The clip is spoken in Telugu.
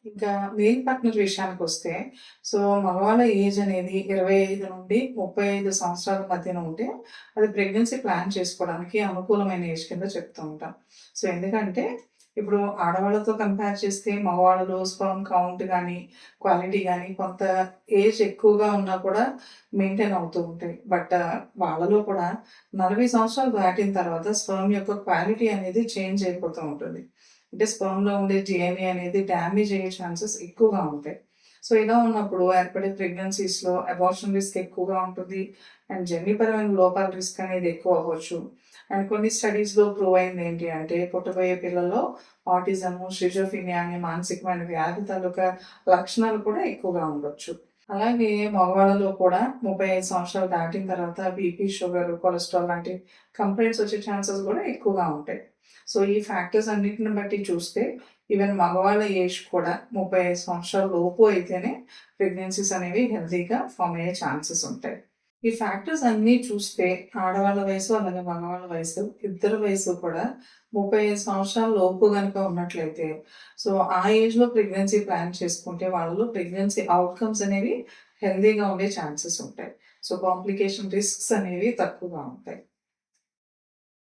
ఇంకా మెయిల్ పార్ట్నర్ విషయానికొస్తే, సో, మగవాళ్ళ ఏజ్ అనేది 25 నుండి 35 సంవత్సరాల మధ్యన ఉంటే, అది ప్రెగ్నెన్సీ ప్లాన్ చేసుకోవడానికి అనుకూలమైన ఏజ్ కింద చెప్తూ ఉంటాం. సో, ఎందుకంటే, ఇప్పుడు ఆడవాళ్ళతో కంపేర్ చేస్తే మగవాళ్ళలో స్పెర్మ్ కౌంట్ గానీ, క్వాలిటీ గానీ కొంత ఏజ్ ఎక్కువగా ఉన్నా కూడా మెయింటైన్ అవుతూ ఉంటాయి. బట్ వాళ్ళలో కూడా 40 సంవత్సరాలు దాటిన తర్వాత స్పెర్మ్ యొక్క క్వాలిటీ అనేది చేంజ్ అయిపోతూ ఉంటుంది. అంటే స్పెర్మ్‌లో ఉండే డీఎన్ఏ అనేది డ్యామేజ్ అయ్యే ఛాన్సెస్ ఎక్కువగా ఉంటాయి. సో, ఇలా ఉన్నప్పుడు ఏర్పడే ప్రెగ్నెన్సీస్‌లో అబార్షన్ రిస్క్ ఎక్కువగా ఉంటుంది. అండ్ జన్యుపరమైన లోపాల రిస్క్ అనేది ఎక్కువ అవ్వచ్చు. అండ్ కొన్ని స్టడీస్‌లో ప్రూవ్ అయింది ఏంటి అంటే పుట్టబోయే పిల్లల్లో ఆటిజము, షిజోఫ్రెనియా అనే మానసికమైన వ్యాధి తాలూకా లక్షణాలు కూడా ఎక్కువగా ఉండొచ్చు. అలాగే మగవాళ్ళలో కూడా 35 సంవత్సరాలు దాటిన తర్వాత బీపీ, షుగర్, కొలెస్ట్రాల్ లాంటి కంప్లెయింట్స్ వచ్చే ఛాన్సెస్ కూడా ఎక్కువగా ఉంటాయి. సో, ఈ ఫ్యాక్టర్స్ అన్నిటిని బట్టి చూస్తే ఈవెన్ మగవాళ్ళ ఏజ్ కూడా 35 సంవత్సరాల లోపు అయితేనే ప్రెగ్నెన్సీస్ అనేవి హెల్తీగా ఫార్మ్ అయ్యే ఛాన్సెస్ ఉంటాయి. ఈ ఫ్యాక్టర్స్ అన్నీ చూస్తే ఆడవాళ్ళ వయసు, అలాగే మగవాళ్ళ వయసు ఇద్దరి వయసు కూడా 35 సంవత్సరాల లోపు గనుక ఉన్నట్లయితే, సో, ఆ ఏజ్‌లో ప్రెగ్నెన్సీ ప్లాన్ చేసుకుంటే వాళ్ళలో ప్రెగ్నెన్సీ అవుట్‌కమ్స్ అనేవి హెల్తీగా ఉండే ఛాన్సెస్ ఉంటాయి. సో, కాంప్లికేషన్ రిస్క్స్ అనేవి తక్కువగా ఉంటాయి.